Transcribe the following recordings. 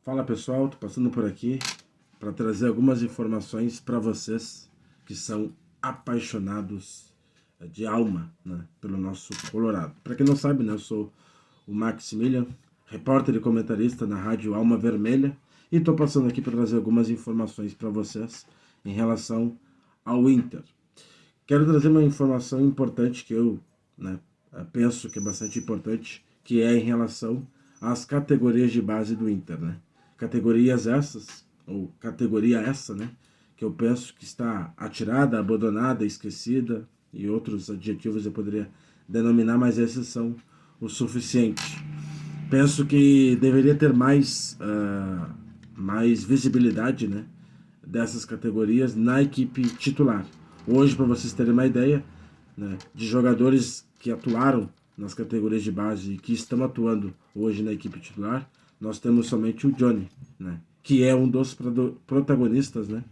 Fala pessoal, tô passando por aqui para trazer algumas informações para vocês que são apaixonados de alma, né, pelo nosso Colorado. Para quem não sabe, né, eu sou o Maximilian, repórter e comentarista na Rádio Alma Vermelha, e estou passando aqui para trazer algumas informações para vocês em relação ao Inter. Quero trazer uma informação importante que eu, né, penso que é bastante importante, que é em relação às categorias de base do Inter, né? Categorias essas, ou categoria essa, né, que eu penso que está atirada, abandonada, esquecida, e outros adjetivos eu poderia denominar, mas esses são o suficiente. Penso que deveria ter mais visibilidade, né, dessas categorias na equipe titular. Hoje, para vocês terem uma ideia, né, de jogadores que atuaram nas categorias de base e que estão atuando hoje na equipe titular, nós temos somente o Johnny, né, que é um dos protagonistas, né,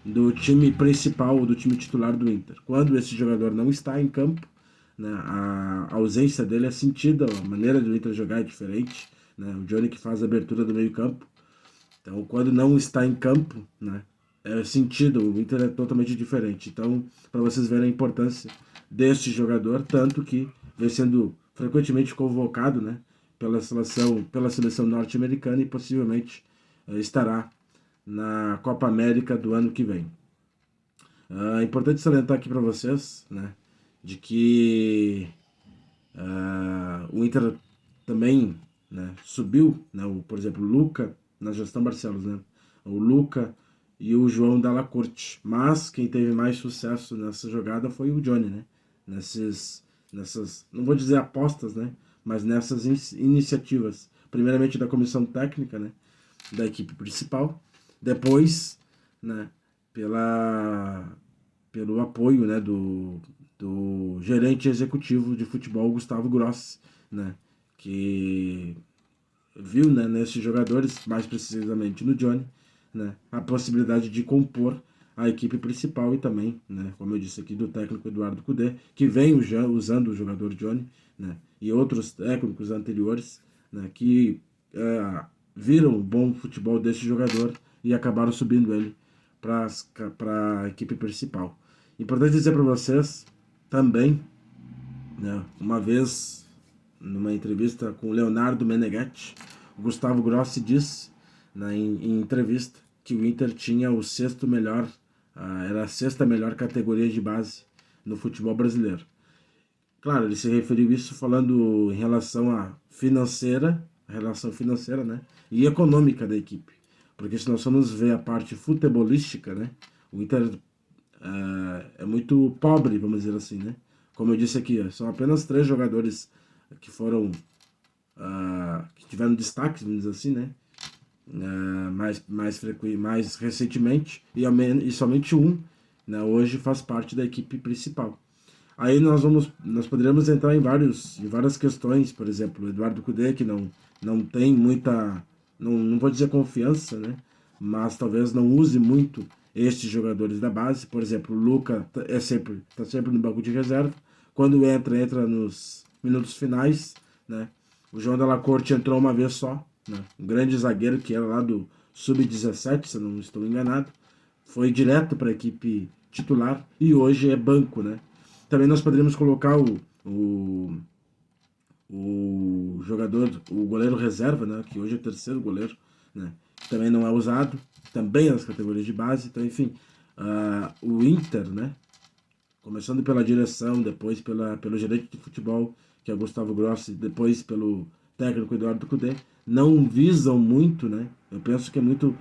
do time principal, do time titular do Inter. Quando esse jogador não está em campo, né, a ausência dele é sentida, a maneira do Inter jogar é diferente, né, o Johnny que faz a abertura do meio campo. Então, quando não está em campo, né, é sentido, o Inter é totalmente diferente. Então, para vocês verem a importância deste jogador, tanto que vem sendo frequentemente convocado, né, pela seleção norte-americana e possivelmente estará na Copa América do ano que vem. É importante salientar aqui para vocês, né, de que o Inter também, né, subiu, né, por exemplo, o Luca, na gestão Barcelos, né, o Luca e o João Dalla Corte. Mas quem teve mais sucesso nessa jogada foi o Johnny, né, nessas, não vou dizer apostas, né, mas nessas iniciativas. Primeiramente da comissão técnica, né, da equipe principal, depois, né, pelo apoio, né, do gerente executivo de futebol, Gustavo Grossi, né, que viu, né, nesses jogadores, mais precisamente no Johnny, né, a possibilidade de compor a equipe principal e também, né, como eu disse aqui, do técnico Eduardo Cudê, que vem usando o jogador Johnny, né, e outros técnicos anteriores, né, que viram o bom futebol desse jogador e acabaram subindo ele para a equipe principal. Importante dizer para vocês também, né, uma vez numa entrevista com o Leonardo Meneghetti, o Gustavo Grossi disse, né, em entrevista, que o Inter tinha o sexto melhor, era a sexta melhor categoria de base no futebol brasileiro. Claro, ele se referiu isso falando em relação à relação financeira, né, e econômica da equipe. Porque se nós formos ver a parte futebolística, né, o Inter é muito pobre, vamos dizer assim, né. Como eu disse aqui, são apenas 3 jogadores que foram que tiveram destaque, vamos dizer assim, né, mais recentemente, e somente um, né, hoje faz parte da equipe principal. Aí nós poderíamos entrar em várias questões, por exemplo, o Eduardo Cudê, que não tem muita, não vou dizer confiança, né, mas talvez não use muito estes jogadores da base. Por exemplo, o Luca tá sempre no banco de reserva, quando entra nos minutos finais, né. O João Della Corte entrou uma vez só, né, um grande zagueiro que era lá do Sub-17, se eu não estou enganado, foi direto para a equipe titular e hoje é banco, né. Também nós poderíamos colocar o jogador, o goleiro reserva, né, que hoje é o terceiro goleiro, né, que também não é usado, também nas categorias de base. Então, enfim, o Inter, né, começando pela direção, depois pelo gerente de futebol, que é o Gustavo Grossi, depois pelo técnico Eduardo Cudê, não visam muito, né, eu penso que é muito,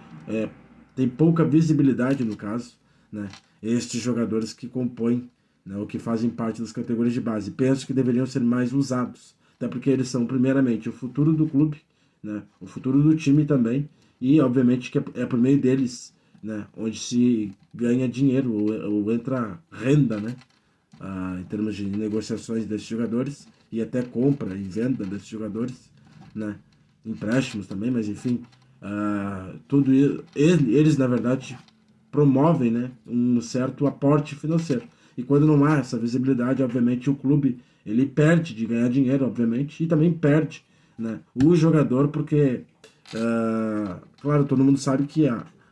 tem pouca visibilidade no caso, né, estes jogadores que compõem, né, ou que fazem parte das categorias de base. Penso que deveriam ser mais usados, até porque eles são primeiramente o futuro do clube, né, o futuro do time também, e obviamente que é por meio deles, né, onde se ganha dinheiro ou entra renda, né, em termos de negociações desses jogadores e até compra e venda desses jogadores, né, empréstimos também, mas enfim, tudo eles na verdade promovem, né, um certo aporte financeiro. E quando não há essa visibilidade, obviamente o clube ele perde de ganhar dinheiro, obviamente, e também perde, né, o jogador, porque Claro, todo mundo sabe que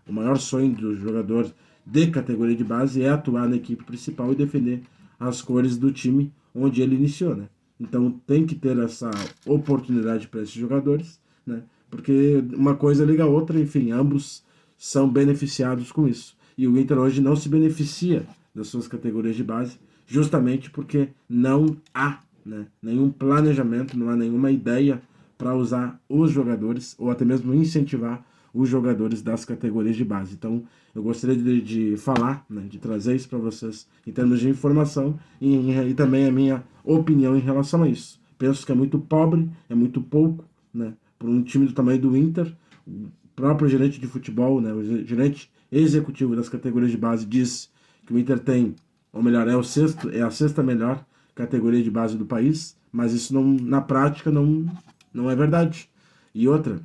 o maior sonho do jogador de categoria de base é atuar na equipe principal e defender as cores do time onde ele iniciou, né? Então tem que ter essa oportunidade para esses jogadores, né? Porque uma coisa liga a outra, enfim, ambos são beneficiados com isso. E o Inter hoje não se beneficia das suas categorias de base, justamente porque não há, né, nenhum planejamento, não há nenhuma ideia para usar os jogadores ou até mesmo incentivar os jogadores das categorias de base. Então, eu gostaria de falar, né, de trazer isso para vocês em termos de informação e também a minha opinião em relação a isso. Penso que é muito pobre, é muito pouco, né, para um time do tamanho do Inter. O próprio gerente de futebol, né, o gerente executivo das categorias de base diz que o Inter tem, ou melhor, é a sexta melhor categoria de base do país, mas isso não, na prática não é verdade. E outra,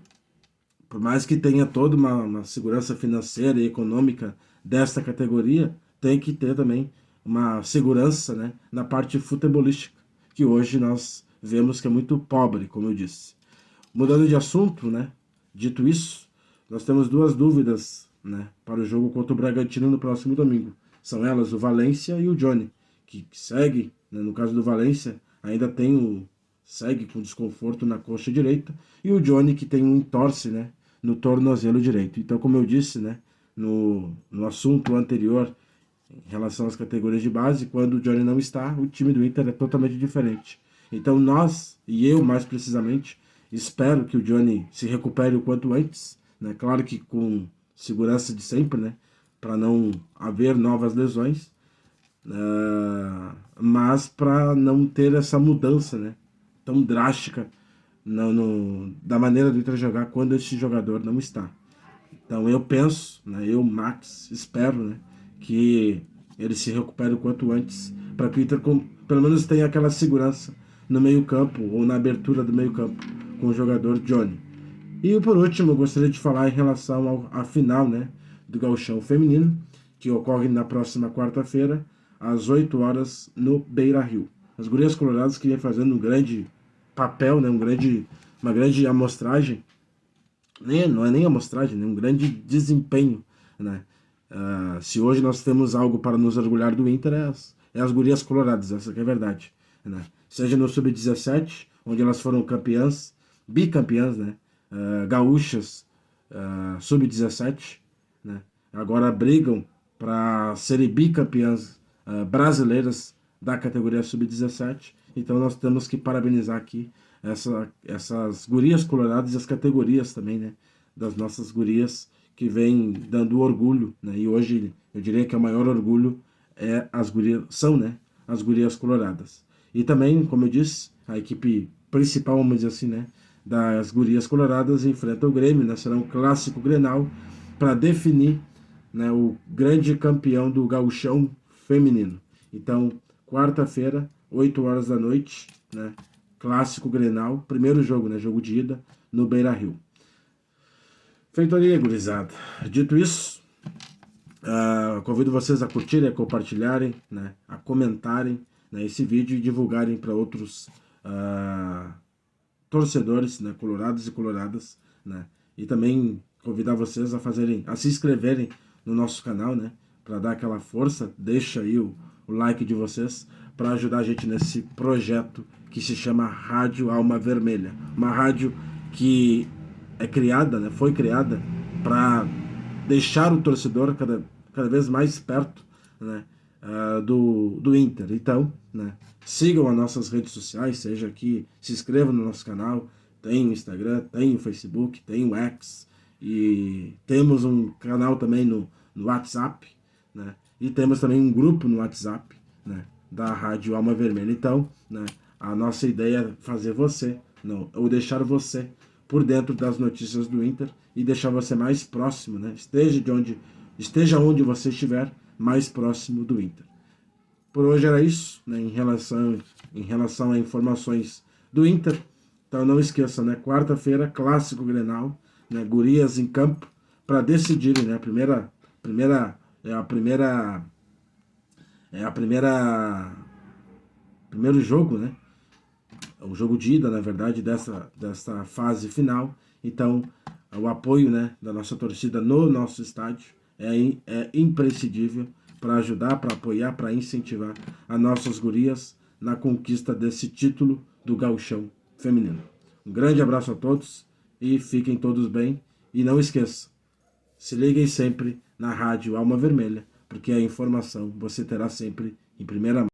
por mais que tenha toda uma segurança financeira e econômica desta categoria, tem que ter também uma segurança, né, na parte futebolística, que hoje nós vemos que é muito pobre, como eu disse. Mudando de assunto, né, dito isso, nós temos duas dúvidas, né, para o jogo contra o Bragantino no próximo domingo. São elas o Valência e o Johnny, que segue, né, no caso do Valência, ainda tem segue com desconforto na coxa direita, e o Johnny que tem um entorse, né, no tornozelo direito. Então, como eu disse, né, no assunto anterior, em relação às categorias de base, quando o Johnny não está, o time do Inter é totalmente diferente. Então nós, e eu mais precisamente, espero que o Johnny se recupere o quanto antes, né? Claro que com segurança de sempre, né? Para não haver novas lesões, mas para não ter essa mudança, né, tão drástica da maneira do Inter jogar quando esse jogador não está. Então eu penso, né, eu, Max, espero, né, que ele se recupere o quanto antes, para que o Inter pelo menos tenha aquela segurança no meio-campo ou na abertura do meio-campo com o jogador Johnny. E por último, eu gostaria de falar em relação à final, né, do Gauchão Feminino, que ocorre na próxima quarta-feira, às 8 horas, no Beira-Rio. As gurias coloradas que vêm fazendo um grande papel, né, uma grande amostragem, não é nem amostragem, né, um grande desempenho, né. Se hoje nós temos algo para nos orgulhar do Inter, é as gurias coloradas, essa que é a verdade, né. Seja no Sub-17, onde elas foram campeãs, bicampeãs, né, gaúchas, Sub-17, né, agora brigam para serem bicampeãs brasileiras da categoria Sub-17. Então nós temos que parabenizar aqui essas gurias coloradas e as categorias também, né, das nossas gurias que vem dando orgulho, né, e hoje eu diria que o maior orgulho são, né, as gurias coloradas. E também, como eu disse, a equipe principal, vamos dizer assim, né, das gurias coloradas enfrenta o Grêmio, né, será um clássico Grenal para definir, né, o grande campeão do gauchão feminino. Então, quarta-feira, 8 horas da noite, né, clássico Grenal, primeiro jogo, né, jogo de ida, no Beira-Rio. Feitoria, gurizada. Dito isso, convido vocês a curtirem, a compartilharem, né, a comentarem, né, esse vídeo e divulgarem para outros torcedores, né, colorados e coloradas, né, e também convidar vocês a se inscreverem no nosso canal, né, para dar aquela força. Deixa aí o like de vocês para ajudar a gente nesse projeto que se chama Rádio Alma Vermelha, uma rádio que é criada, né, foi criada para deixar o torcedor cada vez mais perto, né, do Inter. Então, né, sigam as nossas redes sociais, seja aqui, se inscrevam no nosso canal, tem o Instagram, tem o Facebook, tem o X, e temos um canal também no WhatsApp, né, e temos também um grupo no WhatsApp, né, da Rádio Alma Vermelha. Então, né, a nossa ideia é fazer ou deixar você por dentro das notícias do Inter e deixar você mais próximo, né, esteja onde você estiver, mais próximo do Inter. Por hoje era isso, né, em relação a informações do Inter. Então não esqueça, né, quarta-feira, clássico Grenal, né, gurias em campo para decidirem, né, primeiro jogo, né, o jogo de ida, na verdade, dessa fase final. Então o apoio, né, da nossa torcida no nosso estádio é imprescindível para ajudar, para apoiar, para incentivar as nossas gurias na conquista desse título do Gauchão feminino. Um grande abraço a todos e fiquem todos bem. E não esqueçam, se liguem sempre na Rádio Alma Vermelha, porque a informação você terá sempre em primeira mão.